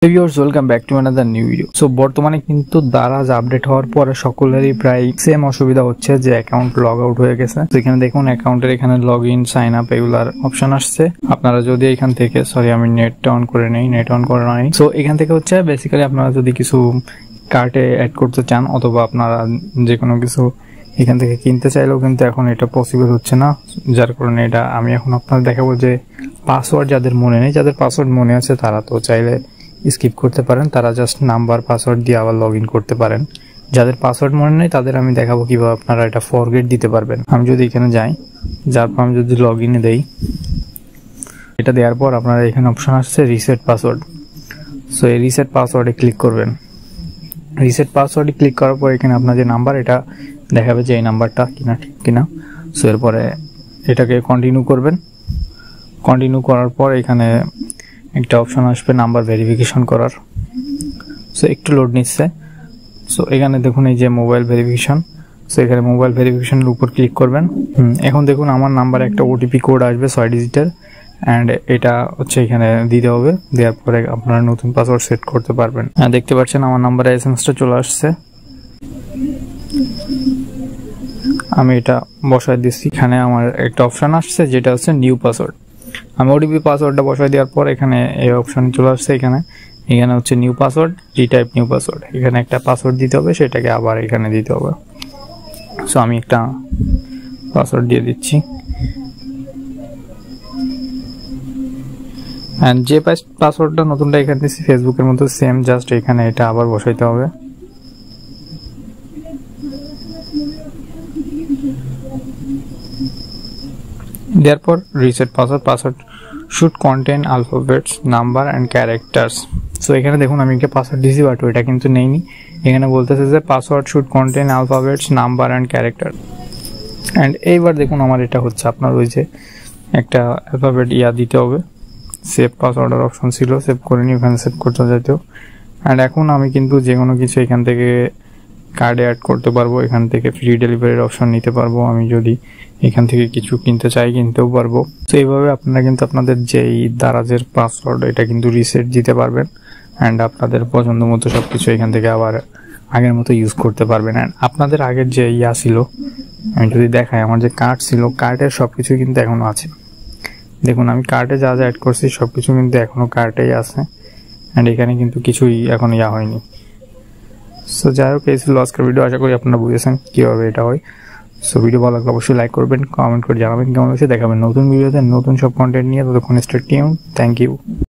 Viewers welcome back to another new video. So বর্তমানে কিন্তু Daraz update হওয়ার পরে সকলেরই প্রায় সেম অসুবিধা হচ্ছে যে অ্যাকাউন্ট লগ আউট হয়ে গেছে। তো এখানে দেখুন অ্যাকাউন্টের এখানে লগ ইন সাইন আপ এগুলার অপশন আসছে। আপনারা যদি এখান থেকে আমি নেট অন করে নেই, নেট অন করে নাই। সো এখান থেকে হচ্ছে বেসিক্যালি আপনারা যদি কিছু কার্টে অ্যাড করতে চান অথবা আপনারা যে কোনো কিছু এখান থেকে কিনতে চাইলেও কিন্তু এখন এটা পসিবল হচ্ছে না, যার কারণে এটা আমি এখন আপনাদের দেখাবো যে পাসওয়ার্ড যাদের মনে নেই, যাদের পাসওয়ার্ড মনে আছে তারা তো চাইলে স্কিপ করতে পারেন, তারা জাস্ট নাম্বার পাসওয়ার্ড দিয়ে আবার লগ ইন করতে পারেন। যাদের পাসওয়ার্ড মনে নেই তাদের আমি দেখাবো কিভাবে আপনারা এটা ফরগেট দিতে পারবেন। আমি যদি এখানে যাই, যার পর আমি যদি লগ ইনে দেই, এটা দেওয়ার পর আপনারা এখানে অপশন আসছে রিসেট পাসওয়ার্ড। সো এই রিসেট পাসওয়ার্ডে ক্লিক করবেন। রিসেট পাসওয়ার্ডে ক্লিক করার পর এখানে আপনার যে নাম্বার এটা দেখাবে যে এই নাম্বারটা কিনা ঠিক কিনা। সো এরপরে এটাকে কন্টিনিউ করবেন। কন্টিনিউ করার পর এখানে একটা অপশন আসবে নাম্বার ভেরিফিকেশন করার। সো একটু লোড নিচ্ছে। সো এখানে দেখুন এই যে মোবাইল ভেরিফিকেশন। সো এখানে মোবাইল ভেরিফিকেশনের উপর ক্লিক করবেন। এখন দেখুন আমার নাম্বারে একটা ওটিপি কোড আসবে 6 ডিজিটের, অ্যান্ড এটা হচ্ছে এখানে দিতে হবে। দেওয়ার পরে আপনারা নতুন পাসওয়ার্ড সেট করতে পারবেন। দেখতে পাচ্ছেন আমার নাম্বারে এসএমএসটা চলে আসছে। আমি এটা বসাই দিচ্ছি। এখানে আমার একটা অপশন আসছে যেটা হচ্ছে নিউ পাসওয়ার্ড। আমি ওটিপি পাসওয়ার্ডটা বসাই দেওয়ার পর এখানে এই অপশন চলে আসছে। এখানে হচ্ছে new password, retype new password. এখানে একটা পাসওয়ার্ড দিতে হবে, সেটাকে আবার এখানে দিতে হবে। সো আমি একটা পাসওয়ার্ড দিয়ে দিচ্ছি, এন্ড যে পাসওয়ার্ডটা নতুনটা এখানে দিচ্ছি ফেসবুকের মতো সেম, জাস্ট এখানে এটা আবার বসাইতে হবে। Therefore, reset password should contain alphabets, number and characters. So এখানে দেখুন আমি একটা পাসওয়ার্ড দিয়েছি বাট ওইটা কিন্তু নেইনি। এখানে বলতেছে যে password should contain alphabets, number and character. And এইবার দেখুন আমার এটা হচ্ছে আপনার ওই যে একটা অ্যালফাবেট দিতে হবে। সেভ পাসওয়ার্ডের অপশন ছিল, সেভ করে নিয়ে ওখানে সেভ করতে যেতেও। অ্যান্ড এখন আমি কিন্তু যে কোনো কিছু এখান থেকে কার্ডে অ্যাড করতে পারবো, এখান থেকে ফ্রি ডেলিভারির অপশন নিতে পারবো। আমি যদি এখান থেকে কিছু কিনতে চাই কিনতেও পারবো। তো এইভাবে আপনারা কিন্তু আপনাদের যেই দারাজের পাসওয়ার্ড এটা কিন্তু রিসেট দিতে পারবেন, অ্যান্ড আপনাদের পছন্দ মতো সবকিছু এখান থেকে আবার আগের মতো ইউজ করতে পারবেন। অ্যান্ড আপনাদের আগের যে ছিল, আমি যদি দেখাই আমার যে কার্ড ছিল, কার্ডের সবকিছু কিন্তু এখনো আছে। দেখুন আমি কার্ডে যা যা অ্যাড করছি সবকিছু কিন্তু এখনো কার্ডেই আছে, অ্যান্ড এখানে কিন্তু কিছুই এখন হয়নি। সো যাই হোক, এই ছিল আজকের ভিডিও। আশা করি আপনারা বুঝেছেন কীভাবে এটা হয়। সো ভিডিও ভালো লাগলে অবশ্যই লাইক করবেন, কমেন্ট করে জানাবেন কেমন হয়েছে। দেখাবেন নতুন ভিডিওতে নতুন সব কন্টেন্ট নিয়ে। ততক্ষণ স্টে টিউন। Thank you.